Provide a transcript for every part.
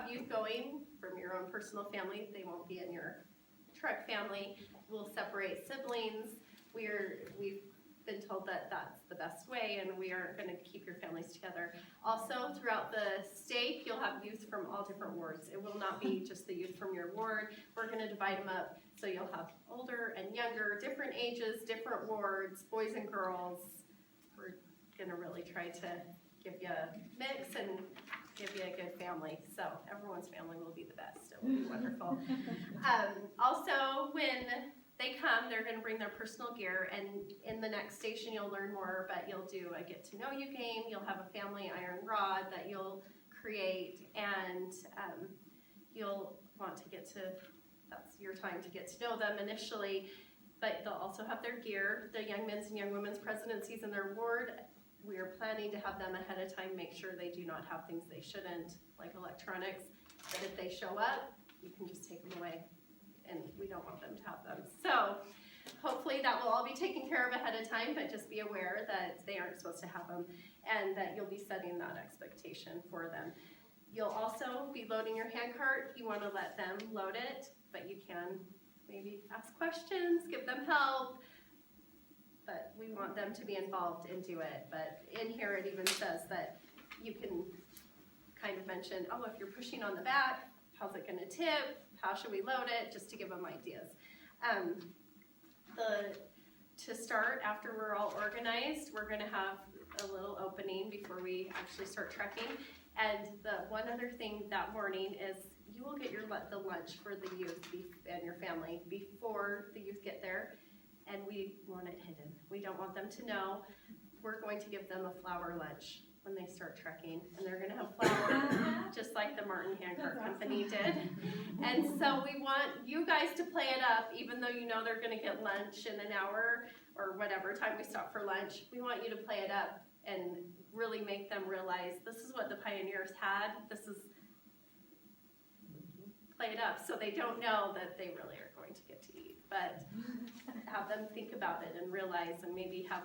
have youth going from your own personal family. They won't be in your truck family. We'll separate siblings. We've been told that that's the best way, and we aren't going to keep your families together. Also, throughout the state, you'll have youth from all different wards. It will not be just the youth from your ward. We're going to divide them up, so you'll have older and younger, different ages, different wards, boys and girls. We're going to really try to give you a mix and give you a good family. So everyone's family will be the best. It will be wonderful. Also, when they come, they're going to bring their personal gear, and in the next station you'll learn more, but you'll do a get to know you game. You'll have a family iron rod that you'll create, and you'll want to that's your time to get to know them initially, but they'll also have their gear. The young men's and young women's presidencies in their ward, we are planning to have them ahead of time, make sure they do not have things they shouldn't, like electronics, but if they show up, you can just take them away, and we don't want them to have them. So hopefully that will all be taken care of ahead of time, but just be aware that they aren't supposed to have them, and that you'll be setting that expectation for them. You'll also be loading your handcart. You want to let them load it, but you can maybe ask questions, give them help, but we want them to be involved and do it. But in here it even says that you can kind of mention, oh, if you're pushing on the back, how's it going to tip? How should we load it? Just to give them ideas. To start, after we're all organized, we're going to have a little opening before we actually start trekking. And the one other thing that morning is you will get the lunch for the youth and your family before the youth get there. And we want it hidden. We don't want them to know. We're going to give them a flower lunch when they start trekking, and they're going to have flour just like the Martin Handcart Company did. And so we want you guys to play it up, even though you know they're going to get lunch in an hour or whatever time we stop for lunch. We want you to play it up and really make them realize this is what the pioneers had. This is play it up so they don't know that they really are going to get to eat, but have them think about it and realize, and maybe have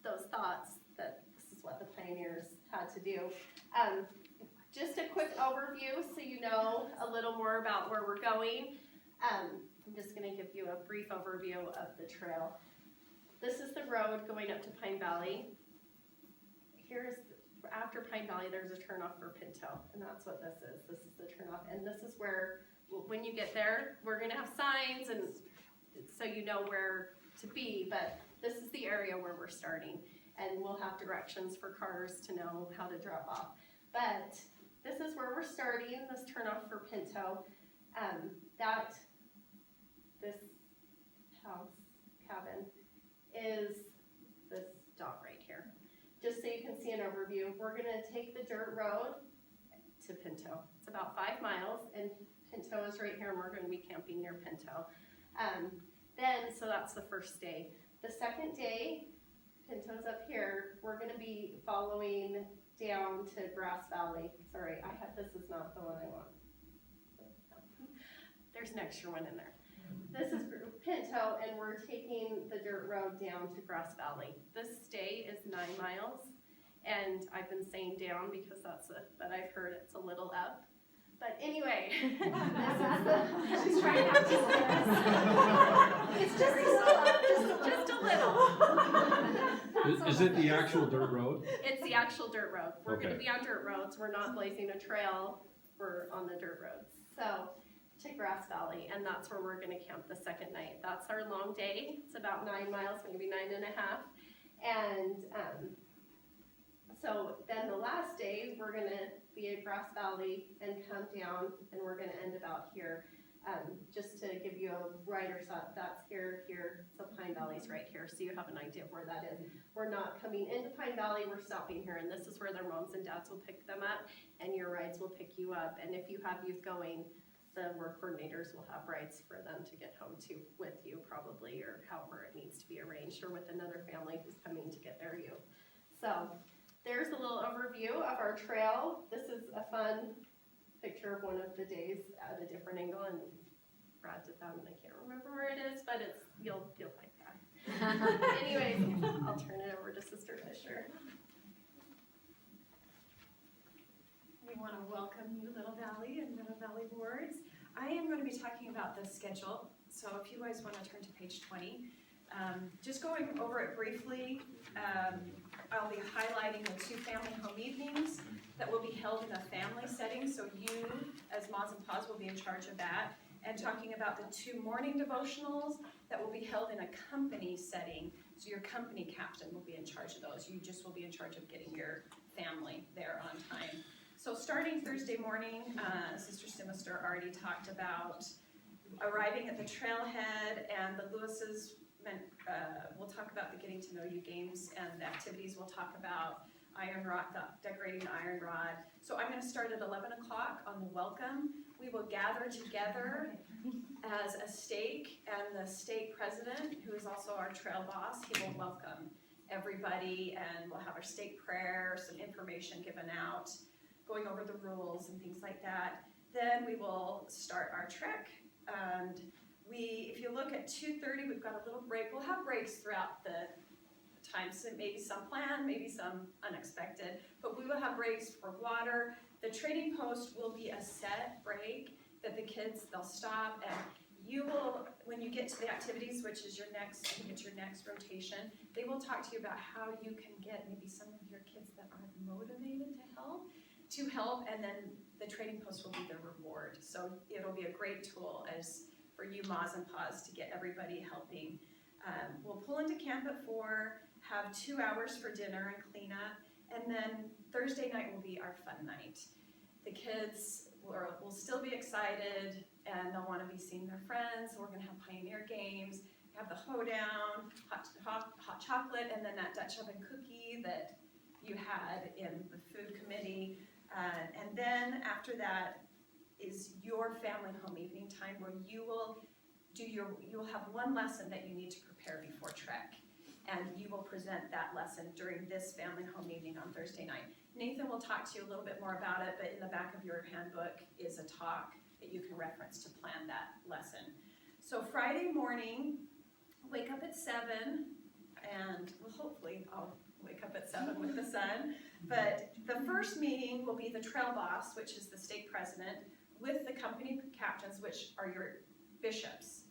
those thoughts that this is what the pioneers had to do. Just a quick overview so you know a little more about where we're going. I'm just going to give you a brief overview of the trail. This is the road going up to Pine Valley. After Pine Valley, there's a turnoff for Pinto, and that's what this is. This is the turnoff, and this is where, when you get there, we're going to have signs, and so you know where to be, but this is the area where we're starting, and we'll have directions for cars to know how to drop off. But this is where we're starting, this turnoff for Pinto. This house, cabin, is this dot right here. Just so you can see an overview, we're going to take the dirt road to Pinto. It's about 5 miles, and Pinto is right here, and we're going to be camping near Pinto. So that's the first day. The second day, Pinto's up here. We're going to be following down to Grass Valley. Sorry, this is not the one I want. There's an extra one in there. This is Pinto, and we're taking the dirt road down to Grass Valley. This day is 9 miles, and I've been saying down because but I've heard it's a little up. But anyway, she's trying not to say this. It's just a little. Is it the actual dirt road? It's the actual dirt road. We're Okay. going to be on dirt roads. We're not blazing a trail. We're on the dirt roads. So to Grass Valley, and that's where we're going to camp the second night. That's our long day. It's about 9 miles, maybe 9.5. And so then the last day, we're going to be at Grass Valley and come down, and we're going to end about here. Just to give you a rider's thought, that's here, so Pine Valley's right here, so you have an idea of where that is. We're not coming into Pine Valley, we're stopping here, and this is where their moms and dads will pick them up, and your rides will pick you up. And if you have youth going, the work coordinators will have rides for them to get home to with you probably, or however it needs to be arranged, or with another family who's coming to get their youth. So there's a little overview of our trail. This is a fun picture of one of the days at a different angle, and Brad did that, and I can't remember where it is, but you'll like that. Anyways, I'll turn it over to Sister Fisher. We want to welcome you, Little Valley and Little Valley Boards. I am going to be talking about the schedule, so if you guys want to turn to page 20. Just going over it briefly, I'll be highlighting the 2 family home evenings that will be held in a family setting, so you, as Moms and Paws, will be in charge of that, and talking about the 2 morning devotionals that will be held in a company setting, so your company captain will be in charge of those. You just will be in charge of getting your family there on time. So starting Thursday morning, Sister Simister already talked about arriving at the trailhead, and the Lewises we'll talk about the Getting to Know You games and the activities. We'll talk about iron rod, decorating the iron rod. So I'm going to start at 11 o'clock on the welcome. We will gather together as a stake, and the stake president, who is also our trail boss, he will welcome everybody, and we'll have our stake prayer, some information given out, going over the rules and things like that. Then we will start our trek, and if you look at 2:30, we've got a little break. We'll have breaks throughout the time, so maybe some planned, maybe some unexpected, but we will have breaks for water. The trading post will be a set break that the kids, they'll stop, and you will, when you get to the activities, which is your next, I think it's your next rotation, they will talk to you about how you can get maybe some of your kids that aren't motivated to help, and then the trading post will be the reward. So it'll be a great tool for you Moms and Paws to get everybody helping. We'll pull into camp at 4, have 2 hours for dinner and cleanup, and then Thursday night will be our fun night. The kids will still be excited, and they'll want to be seeing their friends. We're going to have pioneer games, have the hoedown, hot chocolate, and then that Dutch oven cookie that you had in the food committee. And then after that is your family home evening time, where you will have one lesson that you need to prepare before trek, and you will present that lesson during this family home evening on Thursday night. Nathan will talk to you a little bit more about it, but in the back of your handbook is a talk that you can reference to plan that lesson. So Friday morning, wake up at 7, and well, hopefully I'll wake up at 7 with the sun. But the first meeting will be the trail boss, which is the stake president, with the company captains, which are your bishops.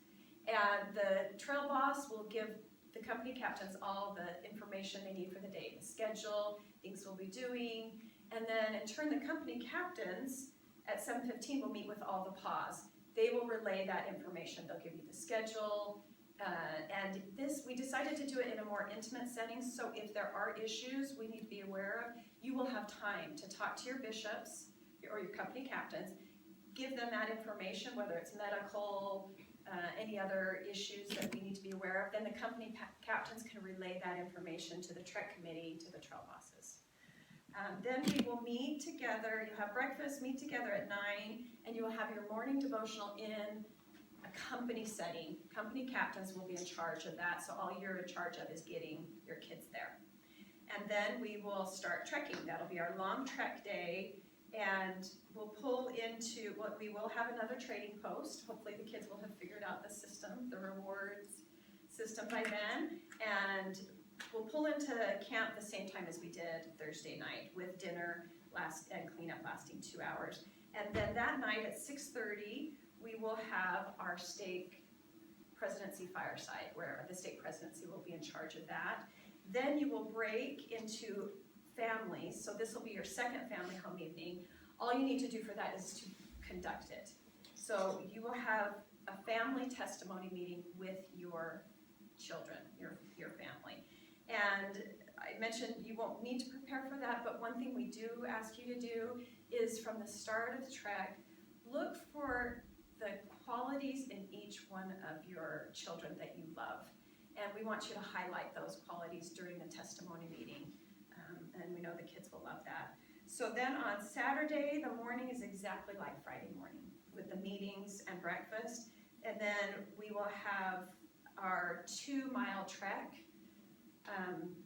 And the trail boss will give the company captains all the information they need for the day, the schedule, things we'll be doing, and then in turn the company captains at 7:15 will meet with all the paws. They will relay that information. They'll give you the schedule, and this, we decided to do it in a more intimate setting, so if there are issues we need to be aware of, you will have time to talk to your bishops or your company captains, give them that information, whether it's medical, any other issues that we need to be aware of. Then the company captains can relay that information to the trek committee, to the trail bosses. Then we will meet together, you'll have breakfast, meet together at 9, and you will have your morning devotional in a company setting. Company captains will be in charge of that, so all you're in charge of is getting your kids there. And then we will start trekking. That'll be our long trek day, and we'll pull into what we will have another trading post. Hopefully the kids will have figured out the system, the rewards system by then, and we'll pull into camp the same time as we did Thursday night, with dinner and cleanup lasting 2 hours. And then that night at 6:30, we will have our stake presidency fireside, where the stake presidency will be in charge of that. Then you will break into families, so this will be your second family home evening. All you need to do for that is to conduct it. So you will have a family testimony meeting with your children, your family. And I mentioned you won't need to prepare for that, but one thing we do ask you to do is, from the start of the trek, look for the qualities in each one of your children that you love. And we want you to highlight those qualities during the testimony meeting. And we know the kids will love that. So then on Saturday, the morning is exactly like Friday morning, with the meetings and breakfast. And then we will have our 2-mile trek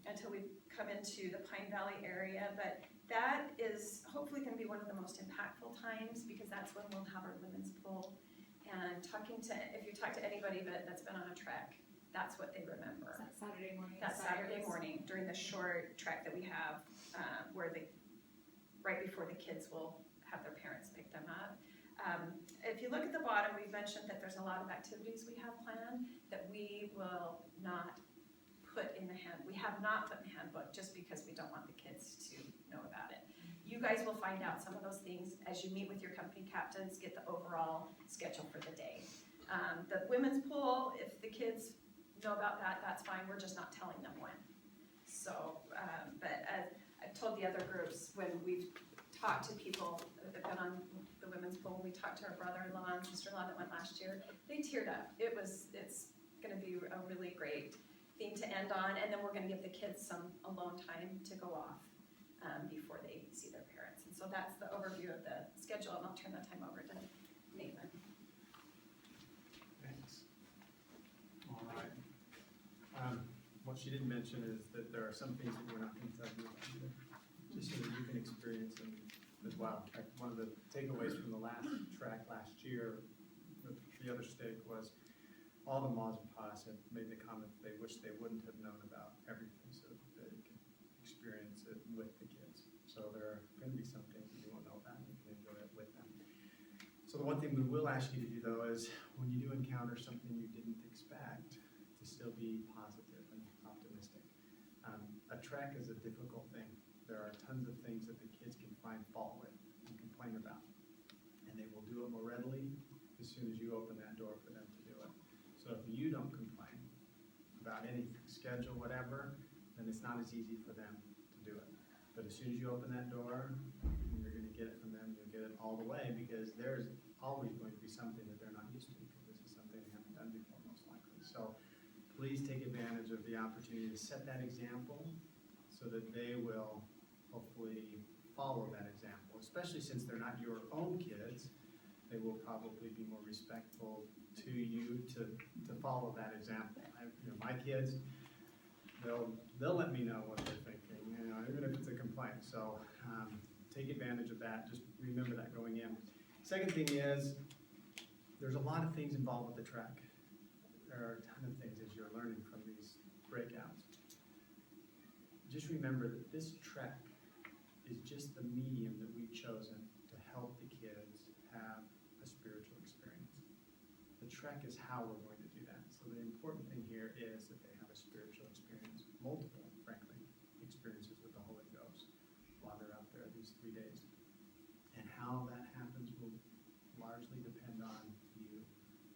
until we come into the Pine Valley area. But that is hopefully going to be one of the most impactful times, because that's when we'll have our women's pool. And if you talk to anybody that's been on a trek, that's what they remember. Is that Saturday morning? That's Saturday morning during the short trek that we have, where right before the kids will have their parents pick them up. If you look at the bottom, we've mentioned that there's a lot of activities we have planned that we will not we have not put in the handbook just because we don't want the kids to know about it. You guys will find out some of those things as you meet with your company captains, get the overall schedule for the day. The women's pool, if the kids know about that, that's fine, we're just not telling them when. So, but as I've told the other groups, when we've talked to people that have been on the women's pool, we talked to our brother-in-law and sister-in-law that went last year, they teared up. It's gonna be a really great thing to end on, and then we're gonna give the kids some alone time to go off before they see their parents. And so that's the overview of the schedule, and I'll turn the time over to Nathan. Thanks. All right. What she didn't mention is that there are some things that we're not going to tell you about either, just so that you can experience them as well. In fact, one of the takeaways from the last track last year with the other stake was all the moms and pa's have made the comment that they wish they wouldn't have known about everything so that they could experience it with the kids. So there are going to be some things that you won't know about and you can enjoy it with them. So the one thing we will ask you to do though is when you do encounter something you didn't expect, to still be positive and optimistic. A trek is a difficult thing. There are tons of things that the kids can find fault with and complain about. And they will do it more readily as soon as you open that door for them to do it. So if you don't complain about anything, schedule, whatever, then it's not as easy for them to do it. But as soon as you open that door, you're going to get it from them, you'll get it all the way, because there's always going to be something that they're not used to, because this is something they haven't done before, most likely. So please take advantage of the opportunity to set that example so that they will hopefully follow that example, especially since they're not your own kids. They will probably be more respectful to you to follow that example. My kids, they'll let me know what they're thinking, even if it's a complaint. So take advantage of that. Just remember that going in. Second thing is, there's a lot of things involved with the trek. There are a ton of things as you're learning from these breakouts. Just remember that this trek is just the medium that we've chosen to help the kids have a spiritual experience. The trek is how we're going to do that. So the important thing here is that they have a spiritual experience, multiple, frankly, experiences with the Holy Ghost while they're out there these 3 days. And how that happens will largely depend on you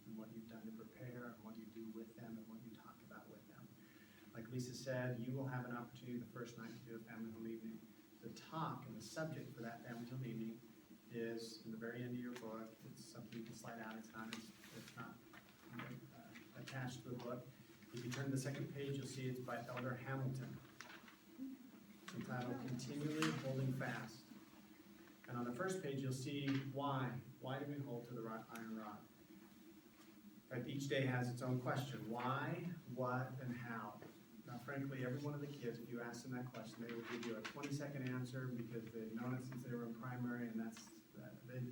and what you've done to prepare and what you do with them and what you talk about with them. Like Lisa said, you will have an opportunity the first night to do a family home evening. The talk and the subject for that family home evening is in the very end of your book. It's something you can slide out. It's not attached to the book. If you turn to the second page, you'll see it's by Elder Hamilton. It's entitled Continually Holding Fast. And on the first page, you'll see why. Why do we hold to the iron rod? In fact, each day has its own question. Why, what, and how? Now, frankly, every one of the kids, if you ask them that question, they will give you a 20-second answer because they've known it since they were in primary, and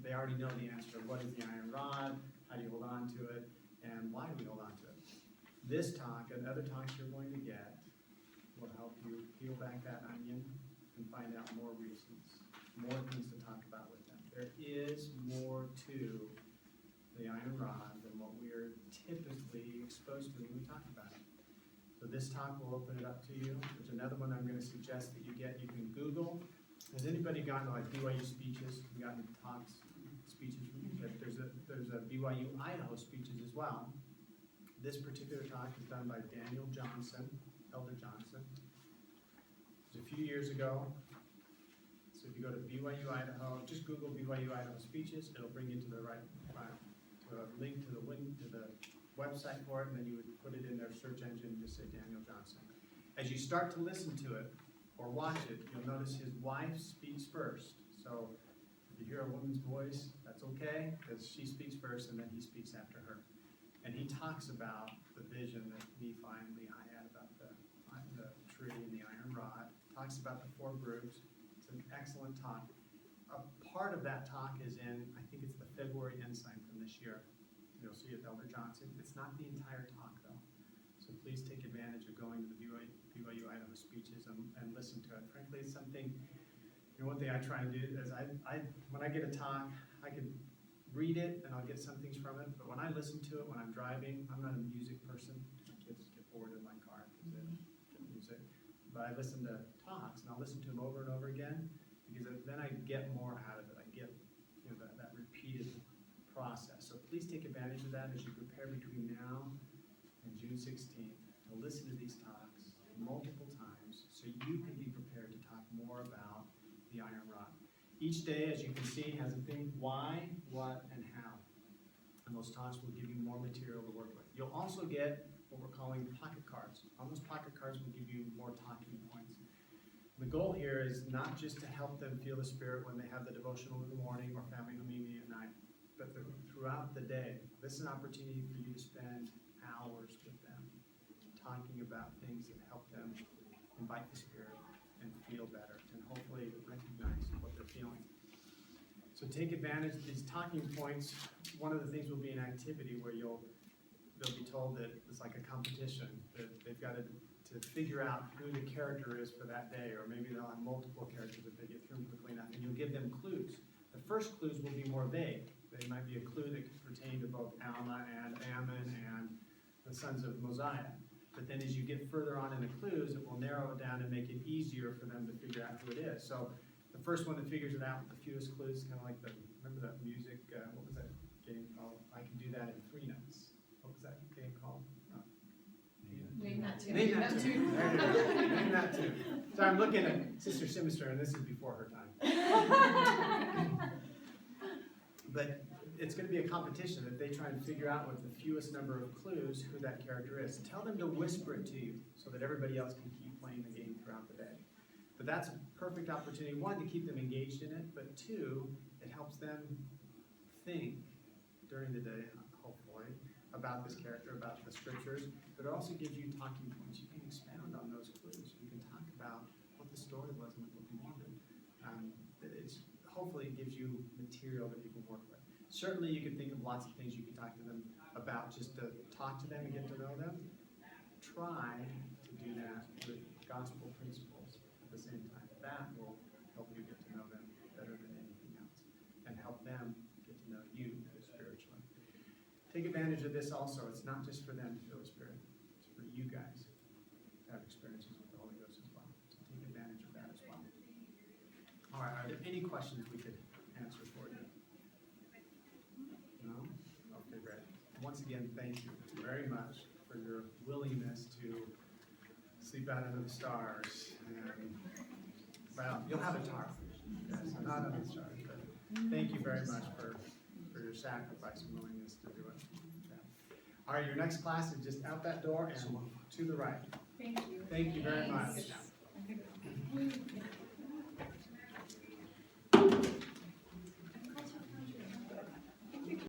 they already know the answer. What is the iron rod? How do you hold on to it? And why do we hold on to it? This talk and other talks you're going to get will help you peel back that onion and find out more reasons, more things to talk about with them. There is more to the iron rod than what we are typically exposed to when we talk about it. So this talk will open it up to you. There's another one I'm going to suggest that you get. You can Google. Has anybody gotten like BYU speeches? Gotten talks, speeches? There's a BYU Idaho speeches as well. This particular talk is done by Daniel Johnson, Elder Johnson. It was a few years ago. So if you go to BYU Idaho, just Google BYU Idaho speeches. It'll bring you to the right to a link to the website for it, and then you would put it in their search engine and just say Daniel Johnson. As you start to listen to it or watch it, you'll notice his wife speaks first. So if you hear a woman's voice, that's okay, because she speaks first and then he speaks after her. And he talks about the vision that Nephi and Lehi had about the tree and the iron rod. Talks about the 4 groups. It's an excellent talk. A part of that talk is in, I think it's the February ensign from this year. You'll see it, Elder Johnson. It's not the entire talk, though. So please take advantage of going to the BYU Idaho speeches and listen to it. Frankly, it's something You know, one thing I try and do is when I get a talk, I can read it and I'll get some things from it, but when I listen to it, when I'm driving, I'm not a music person. My kids get bored in my car because they don't get music. But I listen to talks and I'll listen to them over and over again because then I get more out of it. I get, you know, that repeated process. So please take advantage of that as you prepare between now and June 16th to listen to these talks multiple times so you can be prepared to talk more about the iron rod. Each day, as you can see, has a theme: why, what, and how. And those talks will give you more material to work with. You'll also get what we're calling pocket cards. On those pocket cards will give you more talking points. The goal here is not just to help them feel the Spirit when they have the devotional in the morning or family meeting at night, but throughout the day. This is an opportunity for you to spend hours with them, talking about things that help them invite the Spirit and feel better, and hopefully recognize what they're feeling. So take advantage of these talking points. One of the things will be an activity where they'll be told that it's like a competition, that they've got to figure out who the character is for that day, or maybe they'll have multiple characters if they get through them quickly enough, and you'll give them clues. The first clues will be more vague. They might be a clue that could pertain to both Alma and Ammon and the sons of Mosiah. But then as you get further on in the clues, it will narrow it down and make it easier for them to figure out who it is. So the first one that figures it out with the fewest clues, kind of like remember that music, what was that game called? I Can Do That in 3 Notes. What was that game called? Name that too. Name that too. There you go. Name that too. So I'm looking at Sister Simister, and this is before her time. But it's going to be a competition that they try and figure out with the fewest number of clues who that character is. Tell them to whisper it to you so that everybody else can keep playing the game throughout the day. But that's a perfect opportunity, one, to keep them engaged in it, but two, it helps them think during the day, hopefully, about this character, about the scriptures, but it also gives you talking points. You can expound on those clues. You can talk about what the story was and what you wanted. Hopefully it gives you material that you can work with. Certainly you can think of lots of things you can talk to them about, just to talk to them and get to know them. Try to do that with gospel principles at the same time. That will help you get to know them better than anything else and help them get to know you spiritually. Take advantage of this also. It's not just for them to feel the Spirit. It's for you guys to have experiences with the Holy Ghost as well. So take advantage of that as well. All right, are there any questions we could answer for you? No? Okay, great. Once again, thank you very much for your willingness to sleep out under the stars. And, well, you'll have a tarp. Yes, not under the stars, but thank you very much for your sacrifice and willingness to do it. Okay. All right, your next class is just out that door and to the right. Thank you. Thank you very much. Thanks.